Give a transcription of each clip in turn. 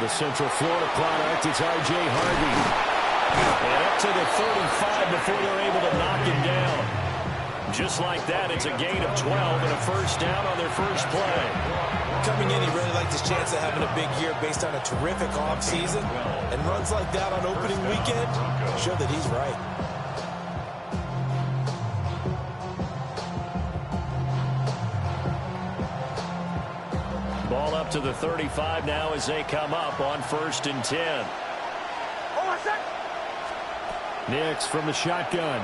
the Central Florida product, it's R.J. Harvey. And up to the 35 before they're able to knock him down. Just like that, it's a gain of 12 and a first down on their first play. Coming in, he really liked his chance of having a big year based on a terrific offseason. And runs like that on opening weekend show that he's right. Ball up to the 35 now as they come up on 1st and 10. Nix from the shotgun.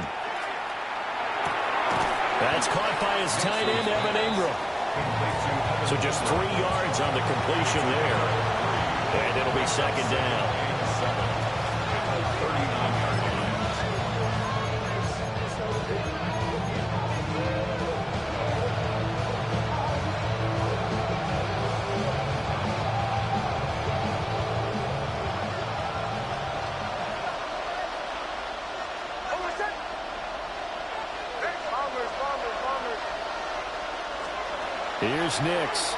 That's caught by his tight end, Evan Ingram. So just 3 yards on the completion there. And it'll be 2nd down. Here's Nix.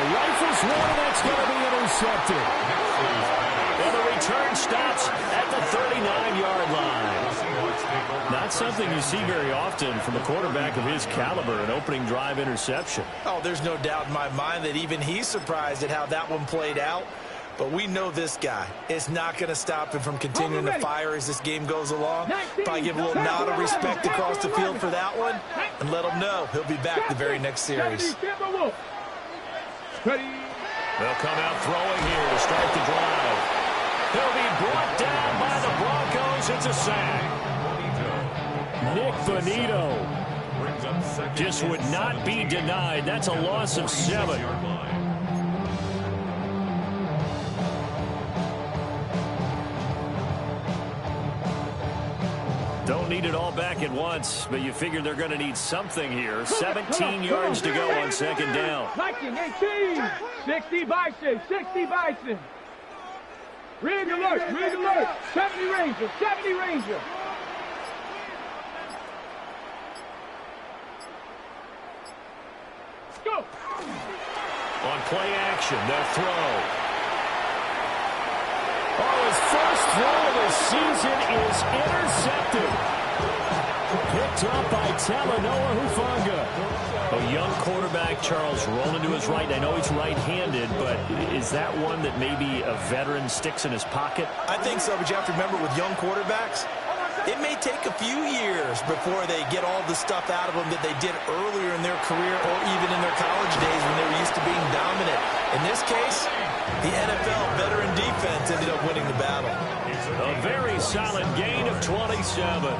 Rifles one, and that's going to be intercepted. And the return stops at the 39-yard line. Not something you see very often from a quarterback of his caliber, an opening drive interception. Oh, there's no doubt in my mind that even he's surprised at how that one played out. But we know this guy is not going to stop him from continuing to fire as this game goes along. Probably give a little nod of respect across the field for that one and let him know he'll be back the very next series. They'll come out throwing here to start the drive. He'll be brought down by the Broncos. It's a sack. Nick Bonito just would not be denied. That's a loss of 7. Don't need it all back at once, but you figure they're going to need something here. 17 yards to go on 2nd down. 18, 60 Bison, 60 Bison. Rig alert, 70 Ranger. Go. On play action, they'll throw. Oh, his first throw of the season is intercepted. Picked up by Talanoa Hufanga. A young quarterback, Charles, rolling to his right. I know he's right-handed, but is that one that maybe a veteran sticks in his pocket? I think so, but you have to remember with young quarterbacks, it may take a few years before they get all the stuff out of them that they did earlier in their career or even in their college days when they were used to being dominant. In this case, the NFL veteran defense ended up winning the battle. A very solid gain of 27.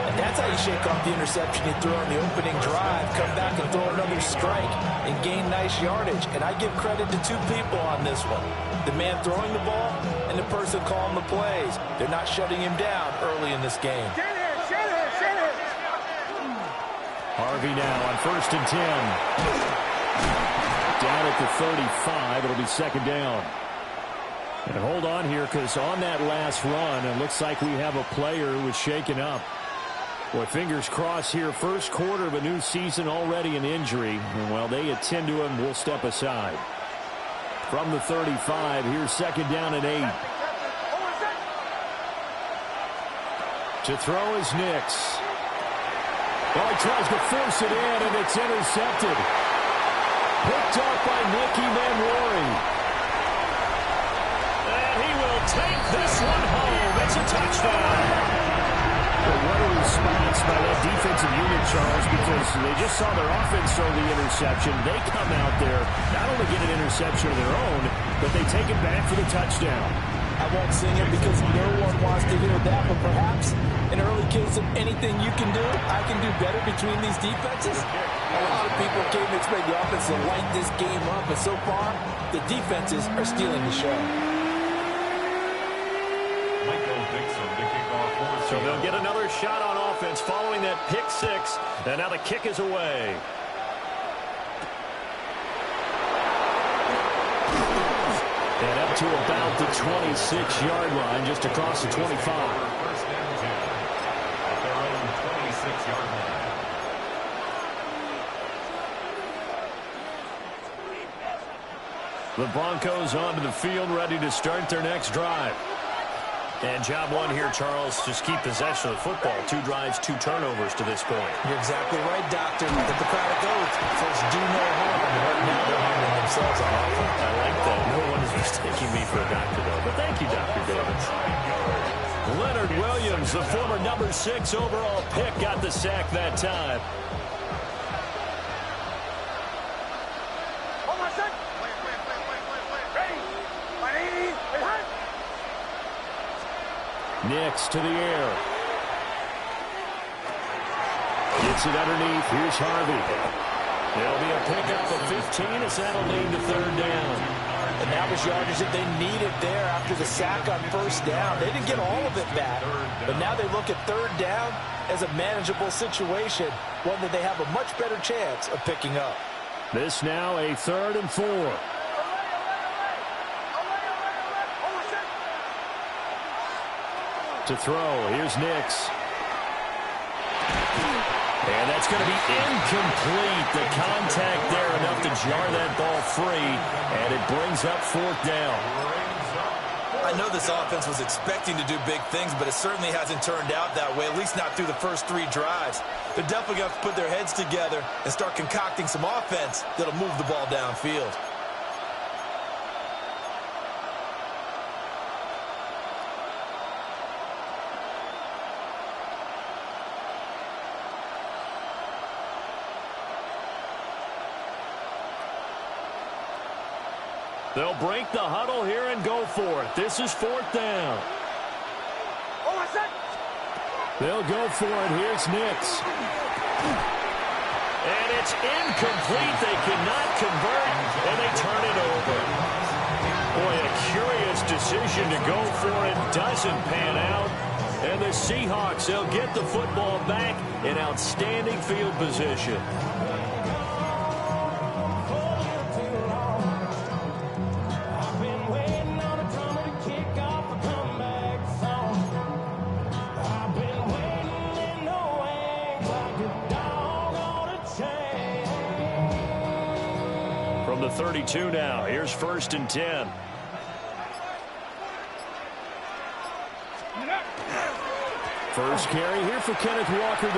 And that's how you shake off the interception you threw on the opening drive, come back and throw another strike and gain nice yardage. And I give credit to 2 people on this one. The man throwing the ball and the person calling the plays. They're not shutting him down early in this game. Harvey now on 1st and 10. Down at the 35, it'll be 2nd down. And hold on here, because on that last run, it looks like we have a player who was shaken up. Boy, fingers crossed here. First quarter of a new season, already an injury. And while they attend to him, we'll step aside. From the 35, here's 2nd down and 8. To throw is Nix. Oh, he tries to force it in, and it's intercepted. Picked up by Nicky Manwari. And he will take this one home. It's a touchdown. Well, what a response by that defensive unit, Charles, because they just saw their offense throw the interception. They come out there, not only get an interception of their own, but they take it back for the touchdown. I won't sing it because no one wants to hear that, but perhaps an early case of anything you can do, I can do better between these defenses. A lot of people came to expect the offense to light this game up, but so far, the defenses are stealing the show. So they'll get another shot on offense following that pick 6, and now the kick is away. And up to about the 26-yard line, just across the 25. The Broncos onto the field, ready to start their next drive. And job one here, Charles, just keep possession of the football. 2 drives, 2 turnovers to this point. You're exactly right, Doctor. Let the crowd go. Folks do no harm. Right now they're harming themselves on offense. I like that. No one is mistaking me for a doctor, though. But thank you, Dr. Davis. Leonard Williams, the former number 6 overall pick, got the sack that time. Nix to the air. Gets it underneath. Here's Harvey. There'll be a pickup of 15 as that'll lead to 3rd down. And that was yardage that they needed there after the sack on 1st down. They didn't get all of it back, but now they look at 3rd down as a manageable situation, one that they have a much better chance of picking up. This now a 3rd and 4. To throw, here's Nix. And that's going to be incomplete. The contact there enough to jar that ball free, and it brings up 4th down. I know this offense was expecting to do big things, but it certainly hasn't turned out that way, at least not through the first 3 drives. They're definitely going to have to put their heads together and start concocting some offense that'll move the ball downfield. They'll break the huddle here and go for it. This is 4th down. They'll go for it. Here's Nix. And it's incomplete. They cannot convert, and they turn it over. Boy, a curious decision to go for it. Doesn't pan out. And the Seahawks, they'll get the football back in outstanding field position. From the 32 now, here's 1st and 10. First carry here for Kenneth Walker III.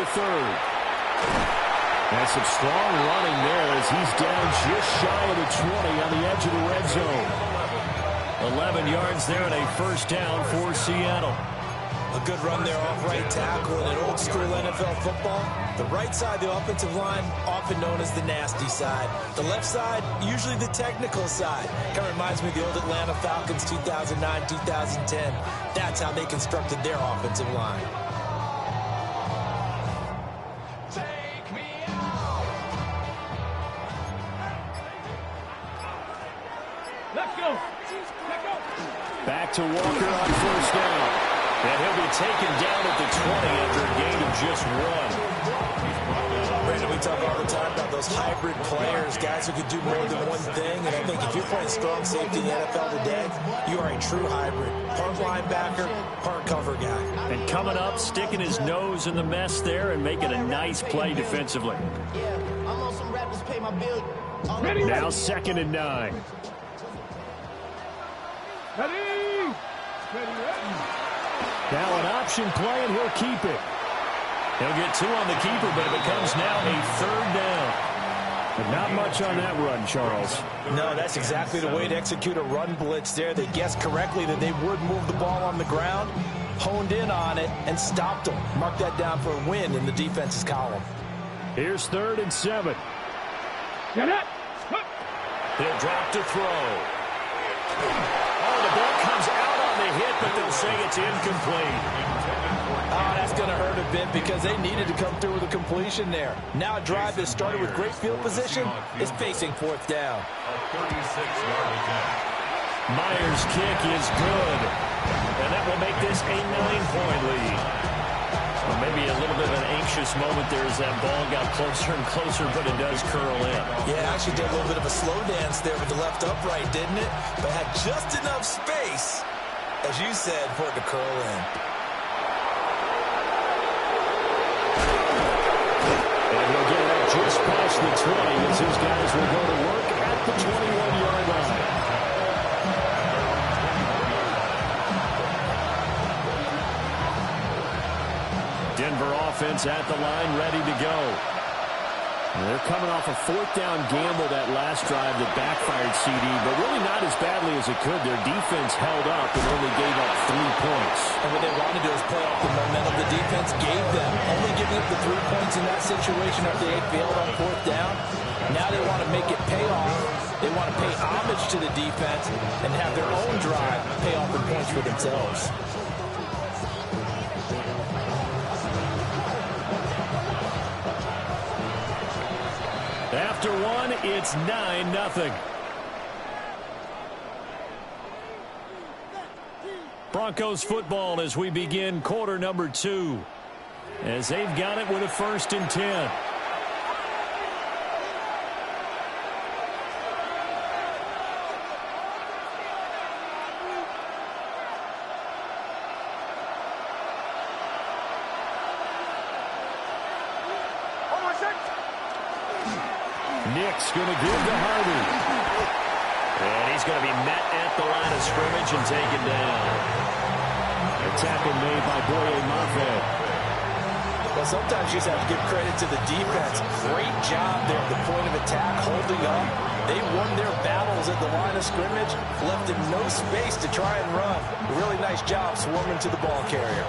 And some strong running there as he's down just shy of the 20 on the edge of the red zone. 11 yards there and a 1st down for Seattle. A good run there off right tackle. In old school NFL football, the right side of the offensive line, often known as the nasty side. The left side, usually the technical side. Kind of reminds me of the old Atlanta Falcons 2009-2010. That's how they constructed their offensive line. Let's go. Back to Walker on 1st down. And he'll be taken down at the 20 after a gain of just 1. Brandon, we talk all the time about those hybrid players, guys who can do more than one thing. And I think if you're playing strong safety in the NFL today, you are a true hybrid. Part linebacker, part cover guy. And coming up, sticking his nose in the mess there and making a nice play defensively. Now 2nd and 9. Ready. Now an option play, and he'll keep it. He'll get 2 on the keeper, but it becomes now a 3rd down. But not much on that run, Charles. No, that's exactly the way to execute a run blitz there. They guessed correctly that they would move the ball on the ground, honed in on it, and stopped them. Mark that down for a win in the defense's column. Here's 3rd and 7. Get it. He'll drop to throw. Oh, the ball comes out on the hit, but they'll say it's incomplete. Oh, that's going to hurt a bit because they needed to come through with a completion there. Now a drive that started with great field position is facing 4th down. Myers' kick is good, and that will make this a 9-point lead. Well, maybe a little bit of an anxious moment there as that ball got closer and closer, but it does curl in. Yeah, actually did a little bit of a slow dance there with the left upright, didn't it? But had just enough space, as you said, for it to curl in. And he'll get it up just past the 20 as his guys will go to work at the 21-yard line. Denver offense at the line, ready to go. They're coming off a fourth down gamble that last drive that backfired CD, but really not as badly as it could. Their defense held up and only gave up 3 points. And what they wanted to do is play off the momentum the defense gave them. Only giving up the 3 points in that situation after they failed on fourth down. Now they want to make it pay off. They want to pay homage to the defense and have their own drive pay off in points for themselves. After one, it's 9-0. Broncos football as we begin quarter number 2. As they've got it with a 1st and 10. Nick's going to give to Harvey. And he's going to be met at the line of scrimmage and taken down. A tackle made by Boye Mafe. Well, sometimes you just have to give credit to the defense. Great job there at the point of attack, holding up. They won their battles at the line of scrimmage, left him no space to try and run. Really nice job swarming to the ball carrier.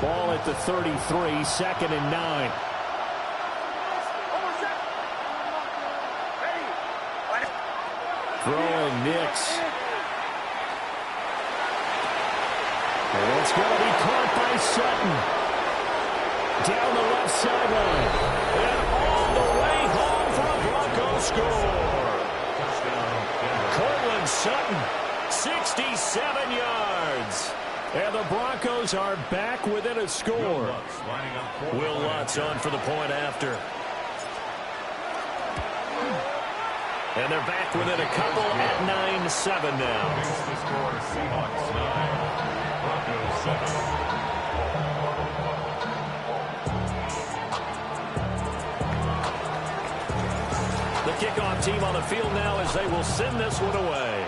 Ball at the 33, 2nd and 9. Throwing Nix. And it's going to be caught by Sutton. Down the left sideline. And all the way home for a Broncos score. Cortland Sutton, 67 yards. And the Broncos are back within a score. Will Lutz on for the point after. And they're back within a couple at 9-7 now. The kickoff team on the field now as they will send this one away.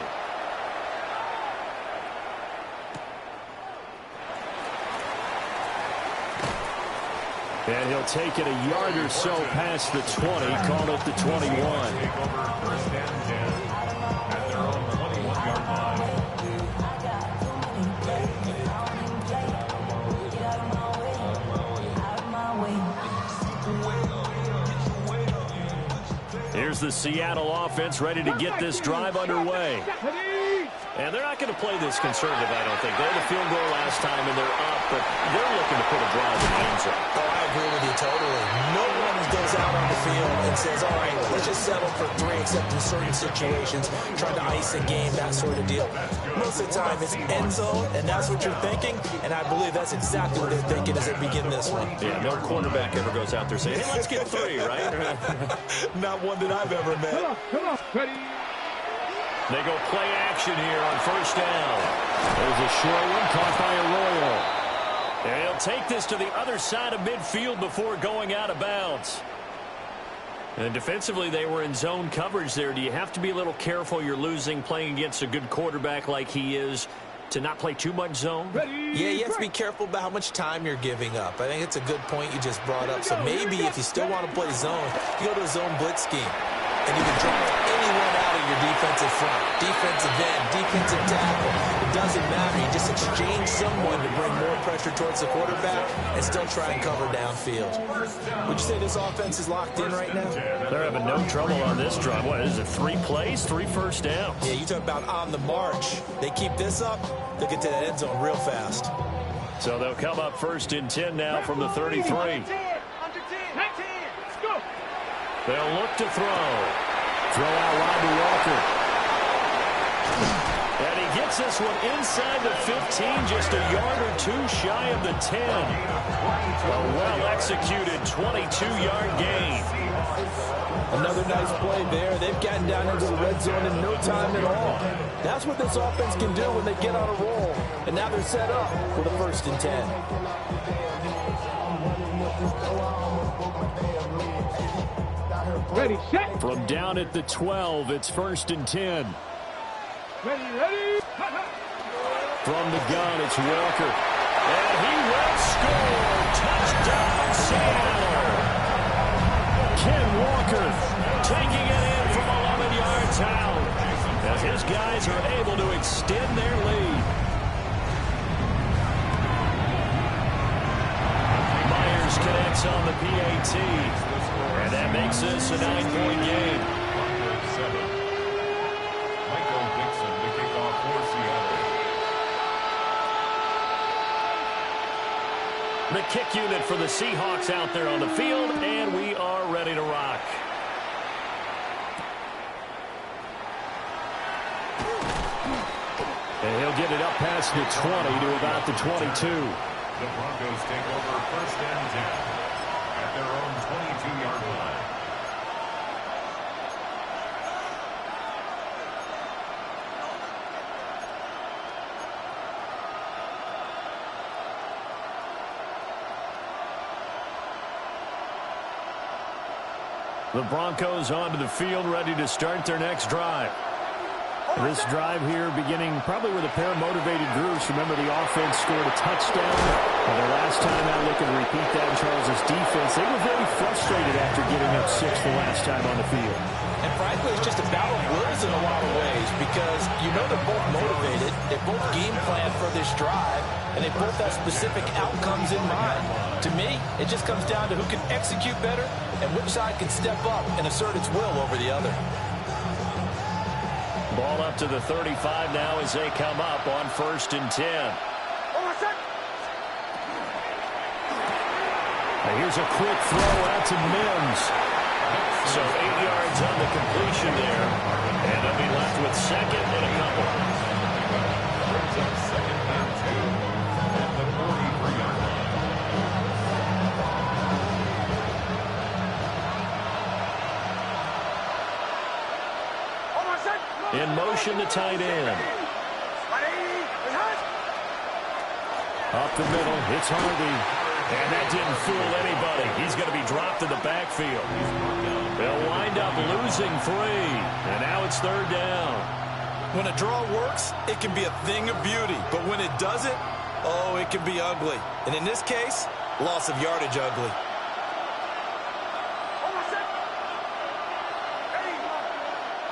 And he'll take it a yard or so past the 20, call it the 21. Here's the Seattle offense ready to get this drive underway. And they're not going to play this conservative, I don't think. They had a field goal last time, and they're up, but they're looking to put a drive in the end zone. Oh, I agree with you totally. No one goes out on the field and says, all right, let's just settle for 3, except in certain situations, trying to ice a game, that sort of deal. Most of the time, it's end zone, and that's what you're thinking, and I believe that's exactly what they're thinking as they begin this one. Yeah, no quarterback ever goes out there saying, hey, let's get 3, right? Not one that I've ever met. Come on, ready. They go play action here on 1st down. There's a short one caught by Arroyo. And he'll take this to the other side of midfield before going out of bounds. And defensively, they were in zone coverage there. Do you have to be a little careful? You're losing playing against a good quarterback like he is to not play too much zone? Yeah, you have to be careful about how much time you're giving up. I think it's a good point you just brought up. So maybe if you still want to play zone, you go to a zone blitz scheme. And you can drop anyone out of your defensive front, defensive end, defensive tackle. It doesn't matter. You just exchange someone to bring more pressure towards the quarterback and still try and cover downfield. Would you say this offense is locked in right now? They're having no trouble on this drive. What is it, 3 plays, 3 first downs? Yeah, you talk about on the march. They keep this up, they'll get to that end zone real fast. So they'll come up 1st and 10 now from the 33. Under 10. Let's go. They'll look to throw. Throw out wide to Walker. And he gets this one inside the 15, just a yard or 2 shy of the 10. A well-executed 22-yard gain. Another nice play there. They've gotten down into the red zone in no time at all. That's what this offense can do when they get on a roll. And now they're set up for the 1st and 10. Ready, set. From down at the 12, it's 1st and 10. Ready. From the gun, it's Walker. And he will score. Touchdown, Seattle. Ken Walker taking it in from 11 yards out as his guys are able to extend their lead. Myers connects on the PAT. And that makes this a 9-point game. Michael Dixon to kick off for Seattle. The kick unit for the Seahawks out there on the field, and we are ready to rock. And he'll get it up past the 20 to about the 22. The Broncos take over 1st and 10 at their own 22-yard line. The Broncos onto the field, ready to start their next drive. This drive here beginning probably with a pair of motivated groups. Remember, the offense scored a touchdown. And the last time out, looking to repeat that in Charles' defense, they were very frustrated after giving up 6 the last time on the field. And frankly, it's just a battle of wills in a lot of ways because you know they're both motivated. They both game plan for this drive, and they both have specific outcomes in mind. To me, it just comes down to who can execute better and which side can step up and assert its will over the other. Ball up to the 35 now as they come up on 1st and 10. Now here's a quick throw out to Mims. So 8 yards on the completion there. And they'll be left with 2nd and a couple. Brings up 2nd and 2 at the 43-yard line. In motion, the tight end. Up the middle, it's Harvey. And that didn't fool anybody. He's going to be dropped in the backfield. They'll wind up losing 3. And now it's 3rd down. When a draw works, it can be a thing of beauty. But when it doesn't, oh, it can be ugly. And in this case, loss of yardage ugly.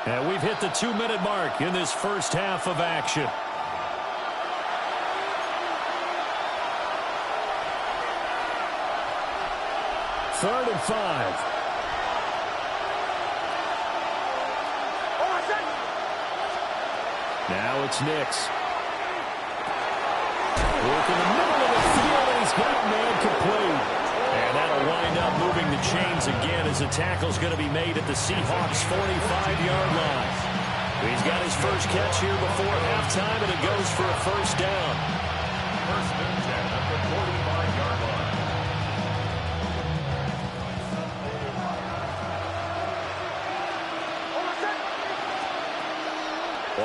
And we've hit the 2-minute mark in this first half of action. Third and 5. Now it's Nix. Work in the middle of the field, and he's got man complete. And that'll wind up moving the chains again as the tackle's going to be made at the Seahawks' 45-yard line. He's got his first catch here before halftime, and it goes for a 1st down. 1st and 10 at the 45-yard line.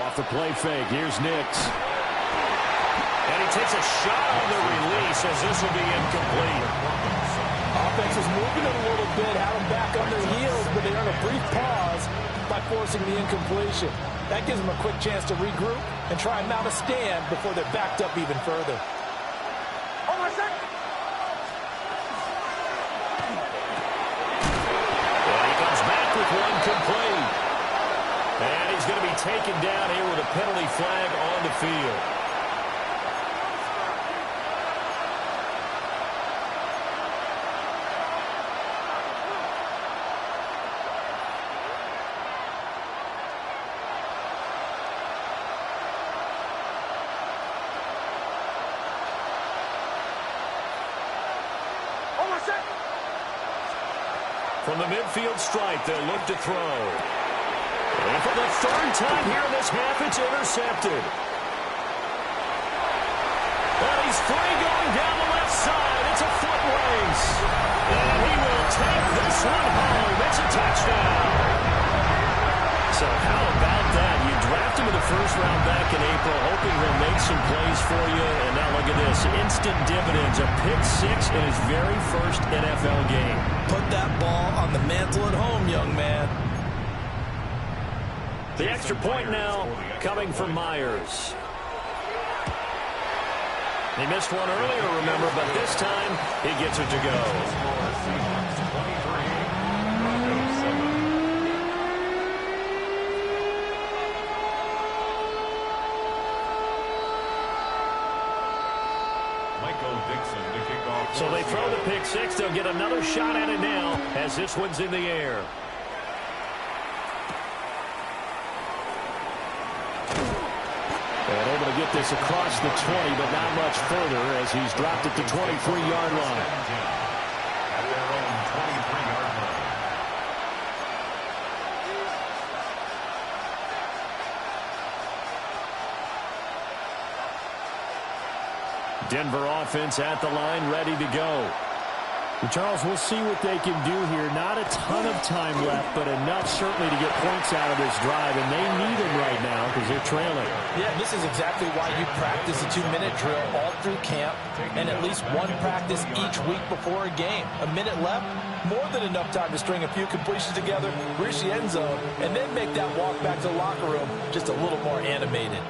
Off the play fake, here's Nix. And he takes a shot on the release as this will be incomplete. Offense is moving it a little bit, had them back on their heels, but they earn a brief pause by forcing the incompletion. That gives them a quick chance to regroup and try and mount a stand before they're backed up even further. And he comes back with one complete. And he's going to be taken down here with a penalty flag on the field. From the midfield stripe, they'll look to throw. And for the 3rd time here in this half, it's intercepted. And he's free going down the left side. It's a foot race. And he will take this one home. It's a touchdown. So how about that? You draft him in the 1st round back in April, hoping he'll make some plays for you. And now look at this. Instant dividends. A pick 6 in his very first NFL game. Put that ball on the mantle at home, young man. The extra point now coming from Myers. He missed one earlier, remember, but this time he gets it to go. So they throw the pick six. They'll get another shot at it now as this one's in the air. And able to get this across the 20, but not much further as he's dropped it to 23-yard line. At their own 23-yard line. Denver offense at the line, ready to go. Well, Charles, we'll see what they can do here. Not a ton of time left, but enough certainly to get points out of this drive, and they need them right now because they're trailing. Yeah, this is exactly why you practice a 2-minute drill all through camp and at least one practice each week before a game. A minute left, more than enough time to string a few completions together, reach the end zone, and then make that walk back to the locker room just a little more animated.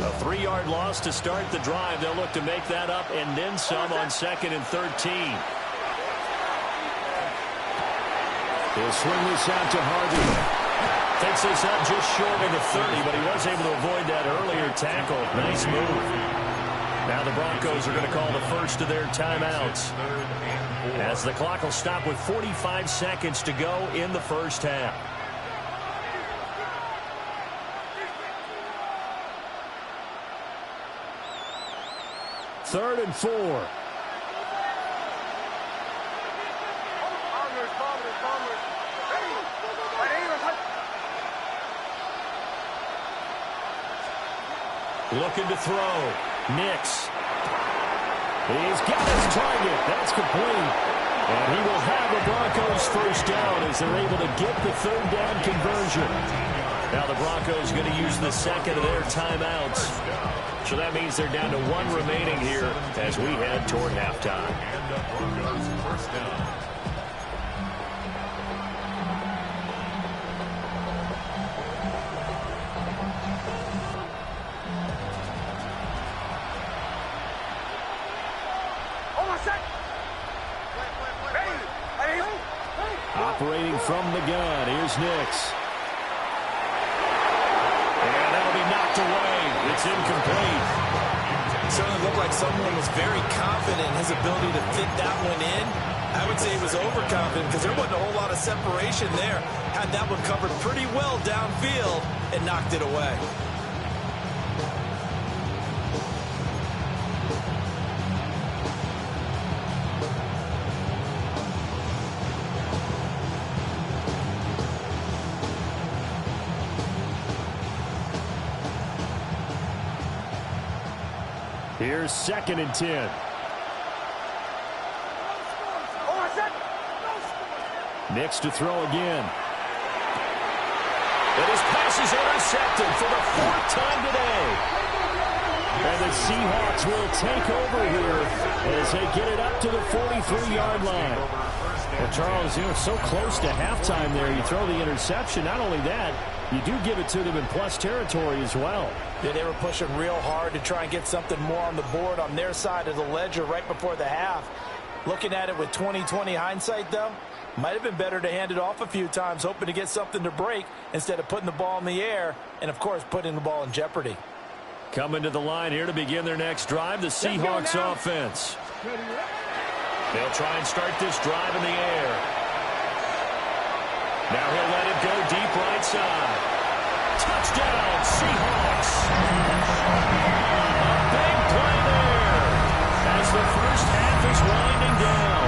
A 3-yard loss to start the drive. They'll look to make that up and then some on 2nd and 13. He'll swing this out to Harvey. Takes this up just short of the 30, but he was able to avoid that earlier tackle. Nice move. Now the Broncos are going to call the first of their timeouts, as the clock will stop with 45 seconds to go in the first half. Third and 4. Looking to throw. Nix. He's got his target. That's complete. And he will have the Broncos first down as they're able to get the third down conversion. Now the Broncos going to use the second of their timeouts. So that means they're down to one remaining here as we head toward halftime. And the Broncos first down. Operating from the gun, here's Nix. And that'll be knocked away. It's incomplete. It certainly looked like someone was very confident in his ability to fit that one in. I would say he was overconfident because there wasn't a whole lot of separation there. Had that one covered pretty well downfield and knocked it away. Here's 2nd and 10. Nix to throw again. And his pass is intercepted for the 4th time today. And the Seahawks will take over here as they get it up to the 43-yard line. Well, Charles, so close to halftime there. You throw the interception. Not only that, you do give it to them in plus territory as well. Yeah, they were pushing real hard to try and get something more on the board on their side of the ledger right before the half. Looking at it with 20/20 hindsight, though, might have been better to hand it off a few times, hoping to get something to break instead of putting the ball in the air and, of course, putting the ball in jeopardy. Coming to the line here to begin their next drive, the Seahawks offense. They'll try and start this drive in the air. Now he'll let it go deep right side. Touchdown, Seahawks. A big play there as the first half is winding down.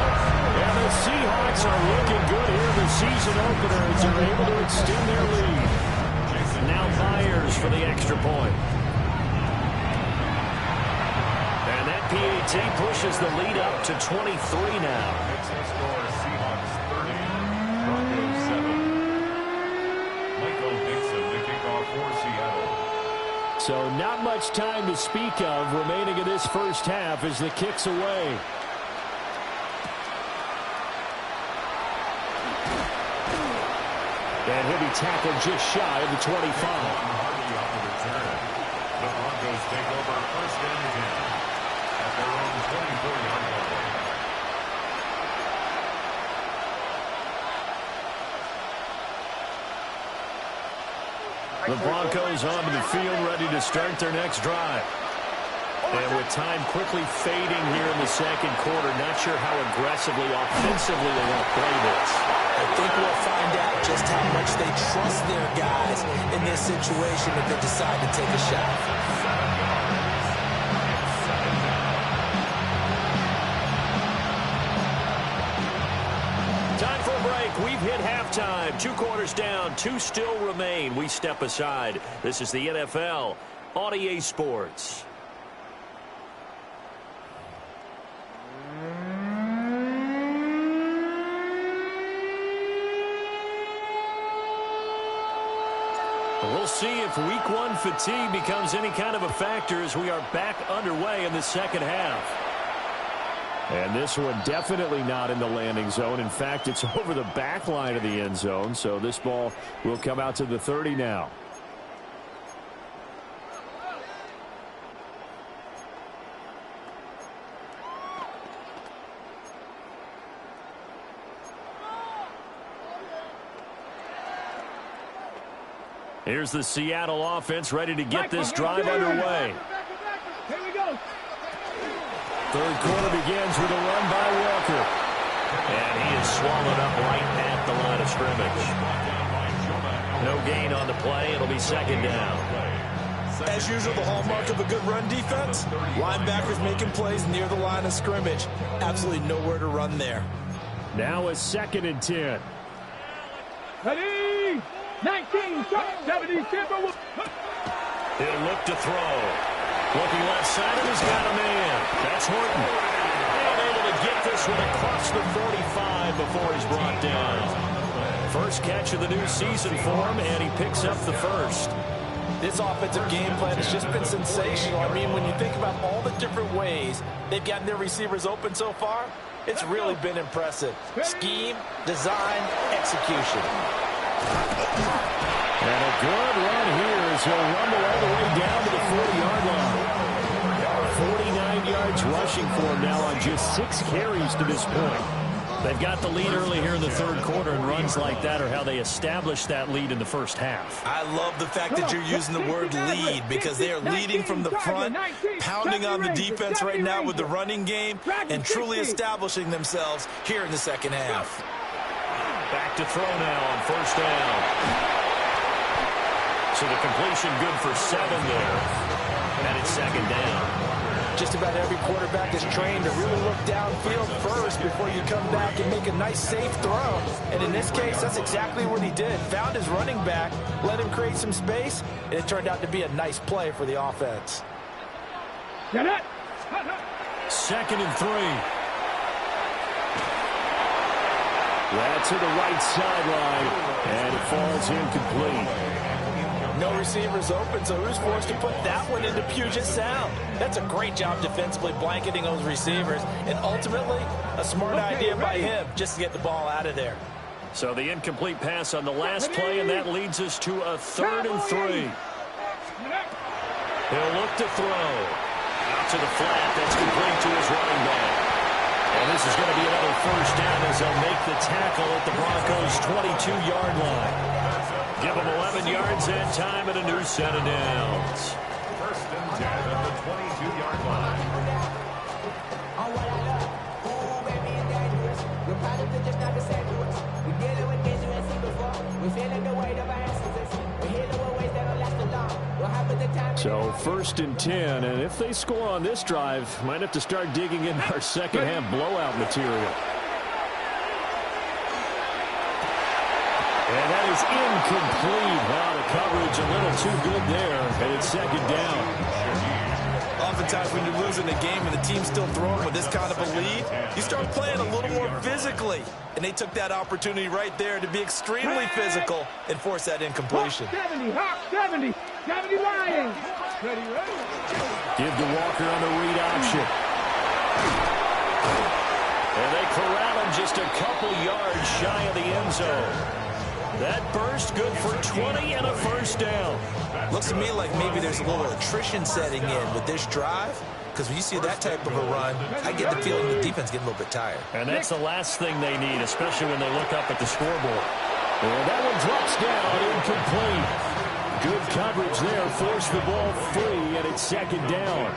And the Seahawks are looking good here in the season opener as they're able to extend their lead. Now Myers for the extra point. And that PAT pushes the lead up to 23 now. Seahawks 30, Broncos 7. Michael Dixon, the kickoff for Seattle. So not much time to speak of remaining in this first half as the kick's away. And he'll be tackled just shy of the 25. The Broncos take over first and 10 at their own 24-yard line. The Broncos onto the field, ready to start their next drive. And with time quickly fading here in the second quarter, not sure how aggressively, offensively they want to play this. I think we'll find out just how much they trust their guys in this situation if they decide to take a shot. Time for a break. We've hit halftime. 2 quarters down. 2 still remain. We step aside. This is the NFL on EA Sports. We'll see if week 1 fatigue becomes any kind of a factor as we are back underway in the second half. And this one definitely not in the landing zone. In fact, it's over the back line of the end zone. So this ball will come out to the 30 now. Here's the Seattle offense ready to get this drive underway. Here we go. Third quarter begins with a run by Walker. And he is swallowed up right at the line of scrimmage. No gain on the play. It'll be second down. As usual, the hallmark of a good run defense, linebackers making plays near the line of scrimmage. Absolutely nowhere to run there. Now a 2nd and 10. Ready? 19, 70, Timber. He'll look to throw. Looking left side, and he's got a man. That's Horton. And able to get this one across the 45 before he's brought down. First catch of the new season for him, and he picks up the first. This offensive game plan has just been sensational. I mean, when you think about all the different ways they've gotten their receivers open so far, it's really been impressive. Scheme, design, execution. And a good run here as he'll rumble all the way down to the 40-yard line. 49 yards rushing for him now on just 6 carries to this point. They've got the lead early here in the third quarter, and runs like that are how they establish that lead in the first half. I love the fact that you're using the word lead because they are leading from the front, pounding on the defense right now with the running game, and truly establishing themselves here in the second half. Back to throw now on first down. So the completion good for 7 there. And it's second down. Just about every quarterback is trained to really look downfield first before you come back and make a nice, safe throw. And in this case, that's exactly what he did. Found his running back, let him create some space, and it turned out to be a nice play for the offense. Get it. 2nd and 3. That's to the right sideline, and it falls incomplete. No receivers open, so who's forced to put that one into Puget Sound? That's a great job defensively blanketing those receivers, and ultimately a smart idea by him just to get the ball out of there. So the incomplete pass on the last play, and that leads us to a 3rd and 3. He'll look to throw. Out to the flat, that's complete to his running back. And this is going to be another first down as they'll make the tackle at the Broncos' 22-yard line. Give them 11 yards and time and a new set of downs. First and 10 at the 22-yard line. So 1st and 10, and if they score on this drive, might have to start digging in our second half blowout material. And that is incomplete. Wow, the coverage a little too good there, and it's second down. Oftentimes when you're losing a game and the team's still throwing with this kind of a lead, you start playing a little more physically. And they took that opportunity right there to be extremely physical and force that incompletion. Hawk 70, Hawk 70, 70 Lions. Ready, ready. Give to Walker on the read option. And they corral him just a couple yards shy of the end zone. That burst good for 20 and a first down. Looks to me like maybe there's a little attrition setting in with this drive. Because when you see that type of a run, I get the feeling the defense getting a little bit tired. And that's the last thing they need, especially when they look up at the scoreboard. Well, that one drops down, incomplete. Good coverage there, forced the ball free, and it's second down.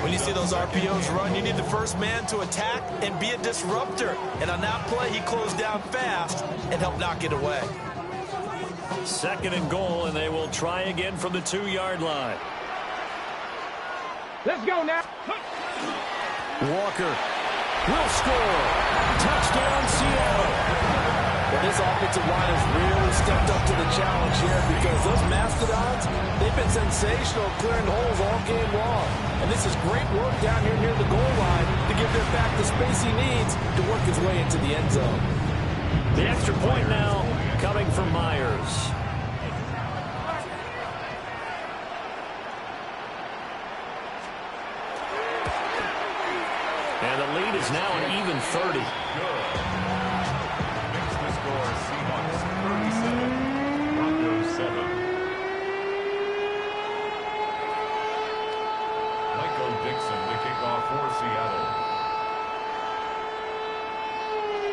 When you see those RPOs run, you need the first man to attack and be a disruptor. And on that play, he closed down fast and helped knock it away. Second and goal, and they will try again from the 2-yard line. Let's go now. Walker will score. Touchdown, Seattle. Well, this offensive line has really stepped up to the challenge here because those Mastodons, they've been sensational clearing holes all game long. And this is great work down here near the goal line to give their back the space he needs to work his way into the end zone. The extra point now coming from Myers. And the lead is now an even 30. Makes the score Seahawks 37, Broncos 7. Michael Dixon, the kickoff for Seattle.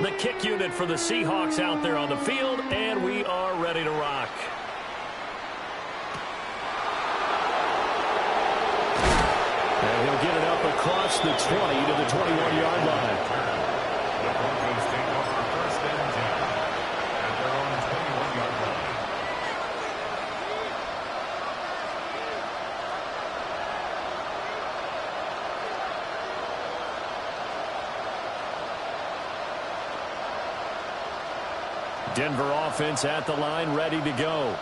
The kick unit for the Seahawks out there on the field, and we are ready to rock. And he'll get it up across the 20 to the 21-yard line. The Broncos take over first and 10 at their own 21-yard line. Denver offense at the line, ready to go.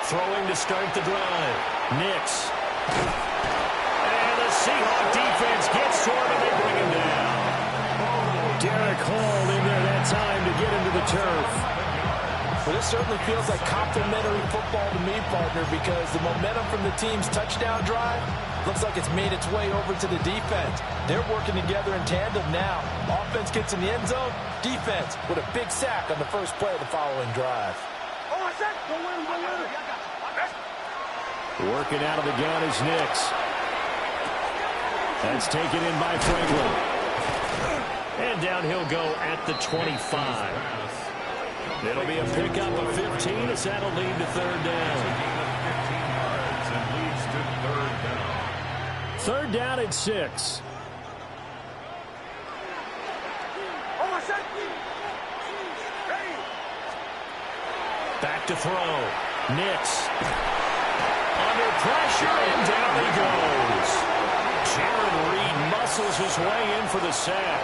Throwing to start the drive. Nix. And the Seahawk defense gets to him and they bring him down. Derek Hall in there that time to get into the turf. Well, this certainly feels like complimentary football to me, partner, because the momentum from the team's touchdown drive looks like it's made its way over to the defense. They're working together in tandem now. Offense gets in the end zone. Defense with a big sack on the first play of the following drive. Working out of the gun is Nix. That's taken in by Franklin. And down he'll go at the 25. It'll be a pickup of 15 as that'll lead to third down. 15 yards and leads to third down. Third down at 6. Back to throw. Nix. Under pressure, and down he goes. Jaron Reed muscles his way in for the sack.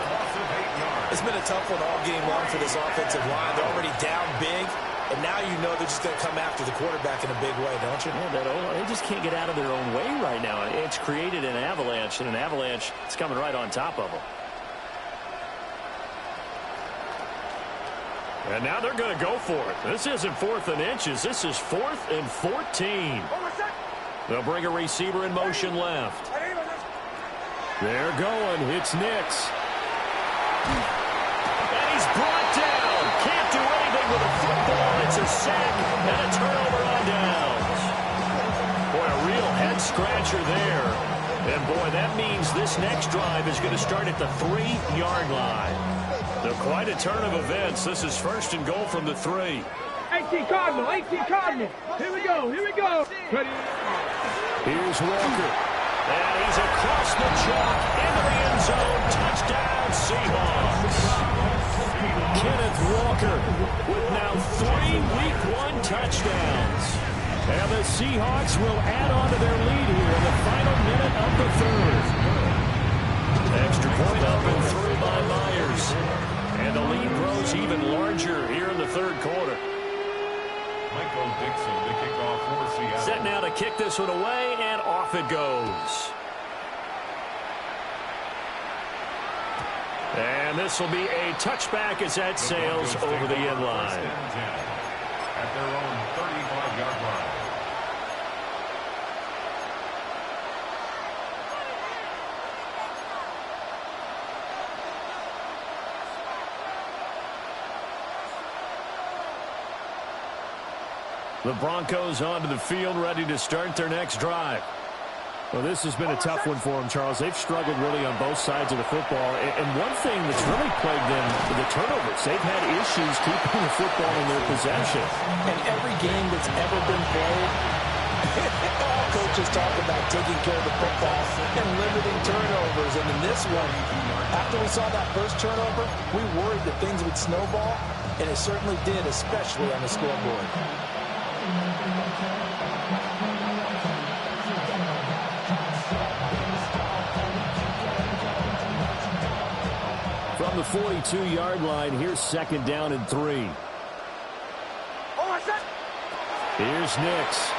It's been a tough one all game long for this offensive line. They're already down big, and now you know they're just going to come after the quarterback in a big way, don't you? Yeah, they just can't get out of their own way right now. It's created an avalanche, and an avalanche is coming right on top of them. And now they're going to go for it. This isn't 4th and inches. This is 4th and 14. They'll bring a receiver in motion left. They're going. It's Nix. And he's brought down. Can't do anything with a football. It's a sack and a turnover on downs. Boy, a real head-scratcher there. And, boy, that means this next drive is going to start at the 3-yard line. So quite a turn of events. This is first and goal from the 3. 18 Cardinal, 18 Cardinal. Here we go, here we go. Ready. Here's Walker. And he's across the chalk into the end zone. Touchdown, Seahawks. Kenneth Walker with now 3 Week 1 touchdowns. And the Seahawks will add on to their lead here in the final minute of the third. Extra point up and through by Myers. And the lead grows even larger here in the third quarter. Michael Dixon, the kickoff for Seattle. Set now to kick this one away, and off it goes. And this will be a touchback as that sails over the end line. at their own 35-yard line. The Broncos onto the field, ready to start their next drive. Well, this has been a tough one for them, Charles. They've struggled really on both sides of the football. And one thing that's really plagued them, the turnovers. They've had issues keeping the football in their possession. And every game that's ever been played, all coaches talk about taking care of the football and limiting turnovers. And in this one, after we saw that first turnover, we worried that things would snowball, and it certainly did, especially on the scoreboard. From the 42-yard line, here's second down and 3. Here's Nix.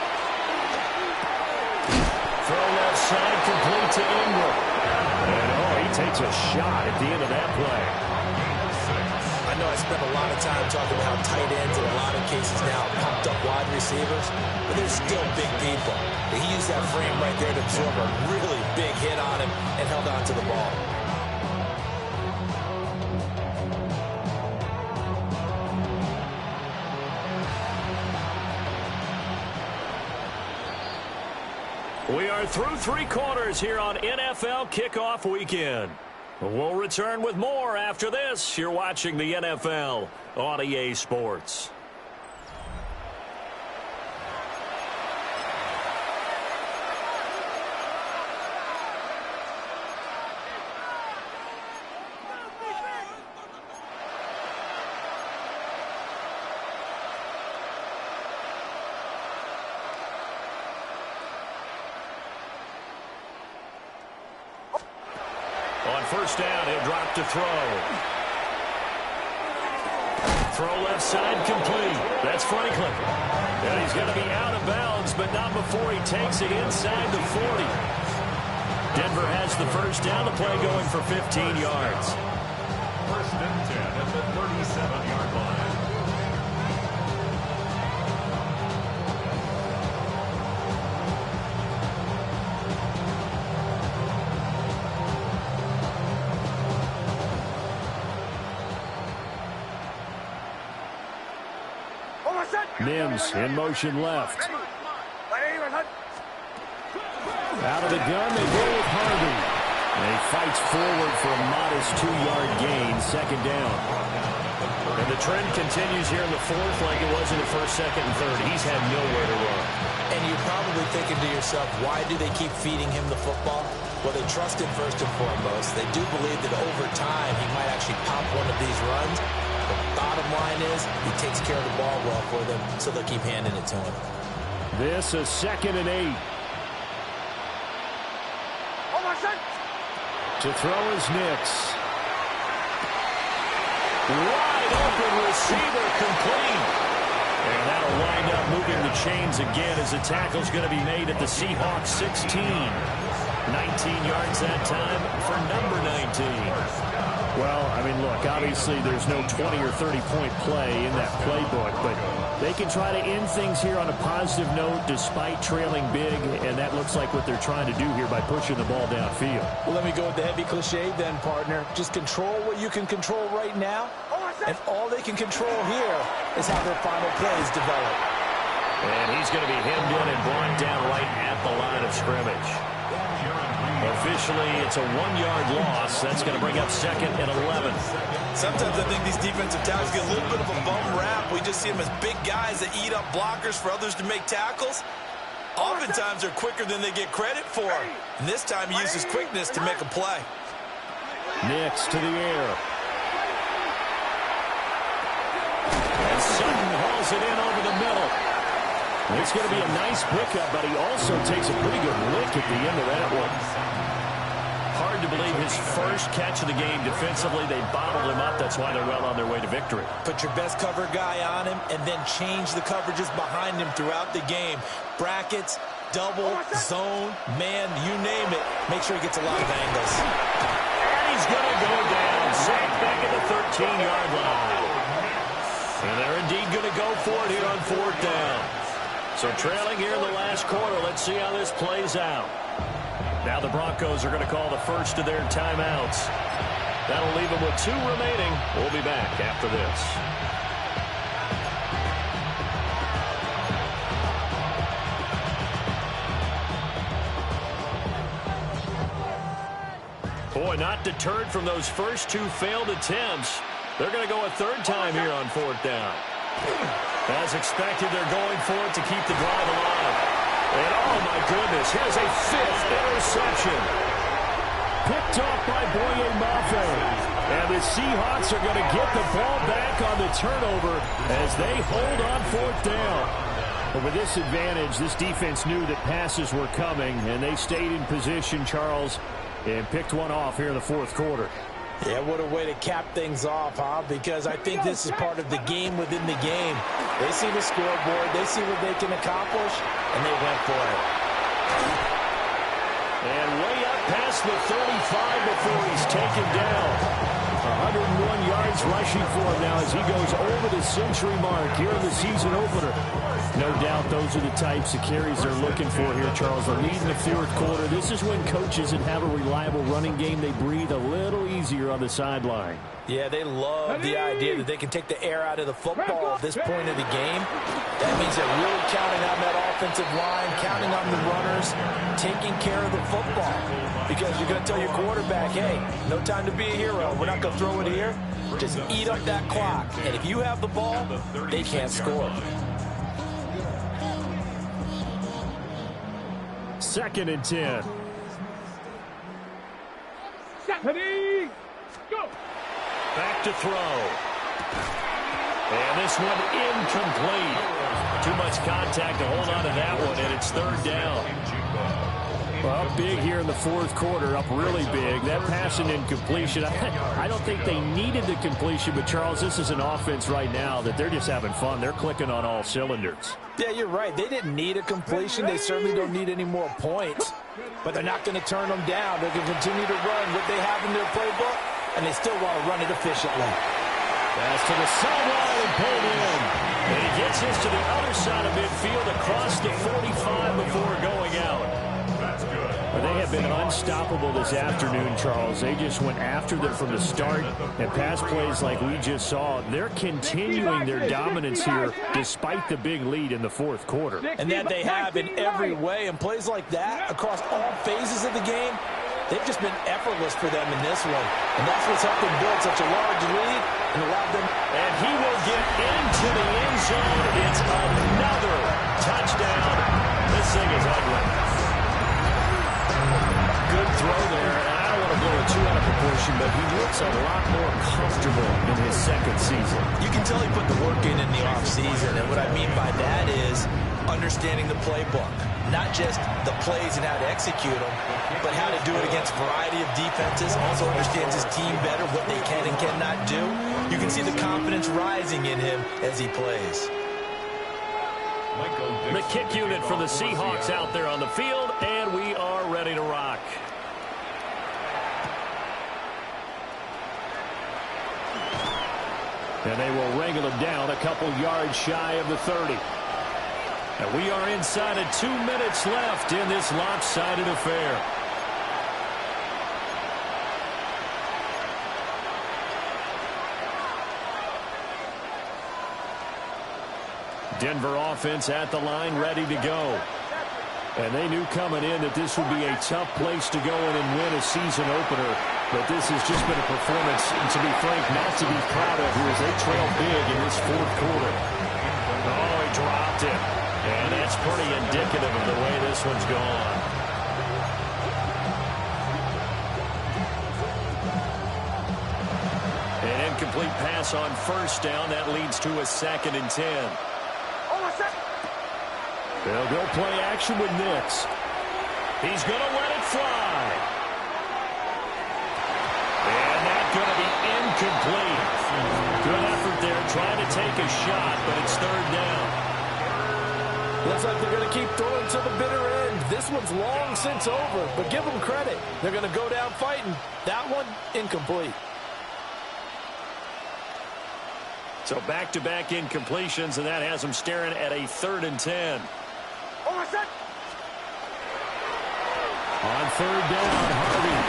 Throw left side, complete to Ingram. And, he takes a shot at the end of that play. I know I spent a lot of time talking about how tight ends in a lot of cases now pumped up wide receivers, but they're still big people. He used that frame right there to absorb a really big hit on him and held on to the ball. We are through 3 quarters here on NFL Kickoff Weekend. We'll return with more after this. You're watching the NFL on EA Sports. On first down, he'll drop to throw. Throw left side complete. That's Franklin. And he's going to be out of bounds, but not before he takes it inside the 40. Denver has the first down. The play going for 15 yards. First and 10 at the 37-yard line. Mims in motion left. Out of the gun, they go with Harvey. And he fights forward for a modest 2-yard gain, second down. And the trend continues here in the fourth like it was in the first, second, and third. He's had nowhere to run. And you're probably thinking to yourself, why do they keep feeding him the football? Well, they trust him first and foremost. They do believe that over time he might actually pop one of these runs. The bottom line is he takes care of the ball well for them, so they'll keep handing it to him. This is second and 8. To throw is Nix. Wide open receiver complete. And that'll wind up moving the chains again as the tackle's going to be made at the Seahawks 16. 19 yards that time for number 19. Well, I mean, look, obviously there's no 20 or 30-point play in that playbook, but they can try to end things here on a positive note despite trailing big, and that looks like what they're trying to do here by pushing the ball downfield. Well, let me go with the heavy cliche then, partner. Just control what you can control right now, and all they can control here is how their final plays develop. And he's going to be hemmed in and brought down right at the line of scrimmage. Officially, it's a 1-yard loss. That's going to bring up second and 11. Sometimes I think these defensive tackles get a little bit of a bum rap. We just see them as big guys that eat up blockers for others to make tackles. Oftentimes, they're quicker than they get credit for. And this time, he uses quickness to make a play. Nix to the air. And Sutton hauls it in over the middle. It's going to be a nice pickup, but he also takes a pretty good lick at the end of that one. Hard to believe his first catch of the game defensively. They bottled him up. That's why they're well on their way to victory. Put your best cover guy on him and then change the coverages behind him throughout the game. Brackets, double, zone, man, you name it. Make sure he gets a lot of angles. And he's going to go down. Sacked back at the 13-yard line. And they're indeed going to go for it here on 4th down. So trailing here in the last quarter. Let's see how this plays out. Now the Broncos are going to call the first of their timeouts. That'll leave them with 2 remaining. We'll be back after this. Boy, not deterred from those first 2 failed attempts. They're going to go a 3rd time here on 4th down. As expected, they're going for it to keep the drive alive. And oh my goodness, here's a 5th interception. Picked off by Boye Mafe. And the Seahawks are going to get the ball back on the turnover as they hold on 4th down. But with this advantage, this defense knew that passes were coming, and they stayed in position, Charles, and picked one off here in the 4th quarter. Yeah, what a way to cap things off, huh? Because I think this is part of the game within the game. They see the scoreboard, they see what they can accomplish, and they went for it. And way up past the 35 before he's taken down. 101 yards rushing for him now as he goes over the century mark here in the season opener. No doubt those are the types of carries they're looking for here, Charles. They're leading the 4th quarter. This is when coaches that have a reliable running game, they breathe a little easier on the sideline. Yeah, they love the idea that they can take the air out of the football at this point of the game. That means they're really counting on that offensive line, counting on the runners, taking care of the football. Because you're going to tell your quarterback, hey, no time to be a hero. We're not going to throw it here. Just eat up that clock. And if you have the ball, they can't score. 2nd and 10. Ready, go. Back to throw. And this one incomplete. Too much contact to hold on to that one, and it's 3rd down. Well, up big here in the 4th quarter, up really big. That pass and incompletion, I don't think they needed the completion, but Charles, this is an offense right now that they're just having fun. They're clicking on all cylinders. Yeah, you're right. They didn't need a completion. They certainly don't need any more points, but they're not going to turn them down. They're going to continue to run what they have in their playbook, and they still want to run it efficiently. Pass to the sideline and pulled in. And he gets this to the other side of midfield across the 45 before going out. Well, they have been unstoppable this afternoon, Charles. They just went after them from the start, and pass plays like we just saw. They're continuing their dominance here despite the big lead in the 4th quarter. And that they have in every way. And plays like that across all phases of the game, they've just been effortless for them in this one. And that's what's helped them build such a large lead and allowed them. And he will get into the end zone. It's another touchdown. This thing is ugly. Good throw there, and I don't want to blow it too out of proportion, but he looks a lot more comfortable in his 2nd season. You can tell he put the work in the offseason, and what I mean by that is understanding the playbook. Not just the plays and how to execute them, but how to do it against a variety of defenses. Also understands his team better, what they can and cannot do. You can see the confidence rising in him as he plays. The kick unit for the Seahawks out there on the field, and we are ready to rock. And they will wrangle him down a couple yards shy of the 30. And we are inside of 2 minutes left in this lopsided affair. Denver offense at the line, ready to go. And they knew coming in that this would be a tough place to go in and win a season opener. But this has just been a performance, to be frank, not to be proud of here as they trail big in this 4th quarter. Oh, he dropped it. And that's pretty indicative of the way this one's gone. An incomplete pass on 1st down. That leads to a 2nd and 10. They'll go play action with Nix. He's going to let it fly. And that's going to be incomplete. Good effort there trying to take a shot, but it's 3rd down. Looks like they're going to keep throwing to the bitter end. This one's long since over, but give them credit. They're going to go down fighting. That one, incomplete. So back-to-back incompletions, and that has them staring at a 3rd and 10. On 3rd down, Harvey.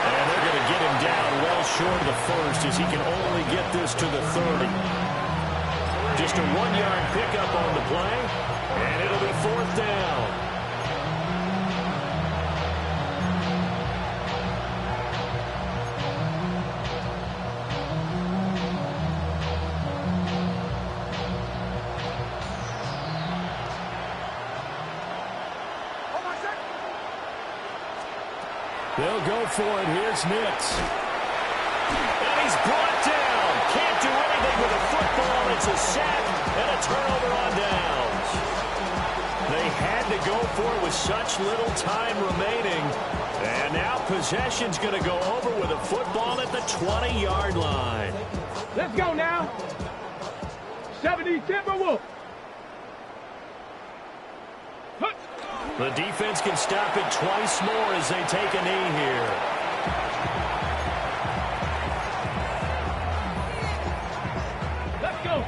And they're going to get him down well short of the first as he can only get this to the 30. Just a 1-yard pickup on the play, and it'll be 4th down. They'll go for it. Here's Nix. And he's brought down. Can't do anything with a football. It's a sack and a turnover on downs. They had to go for it with such little time remaining. And now possession's going to go over with a football at the 20-yard line. Let's go now. 70 Timberwolves. The defense can stop it twice more as they take a knee here. Let's go.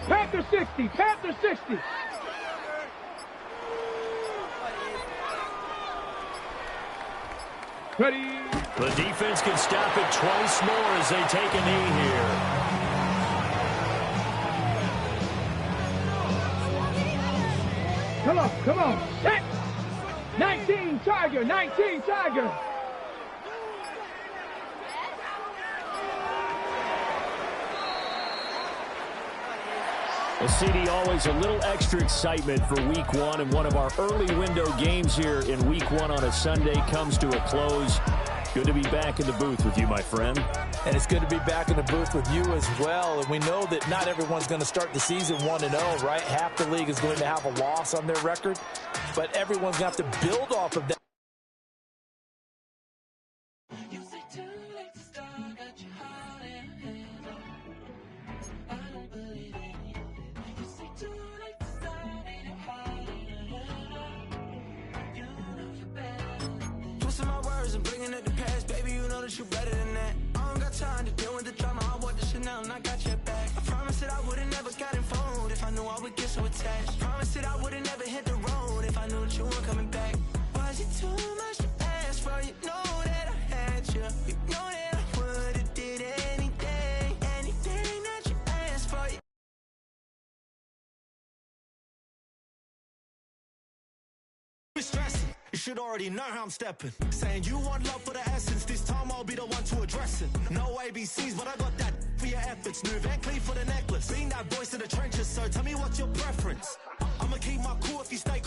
Panther 60. Panther 60. Ready. The defense can stop it twice more as they take a knee here. Come on, come on. Set. 19 Tiger, 19 Tiger. Well, CD, always a little extra excitement for Week 1, and one of our early window games here in Week 1 on a Sunday comes to a close. Good to be back in the booth with you, my friend. And it's good to be back in the booth with you as well. And we know that not everyone's going to start the season 1-0, right? Half the league is going to have a loss on their record. But everyone's going to have to build off of that. You better than that. I don't got time to deal with the drama. I want the Chanel and I got your back. I promise that I would've never gotten phoned if I knew I would get so attached. I promise that I would've never hit the road if I knew that you weren't coming back. Was it too much to ask for? You know that I had you. You know that I would've did anything that you asked for. You stressing. You should already know how I'm stepping. Saying you want love for the essence. This time I'll be the one to address it. No ABCs, but I got that for your efforts. New Van Cleef for the necklace. Being that voice in the trenches, so tell me what's your preference. I'ma keep my cool if you stay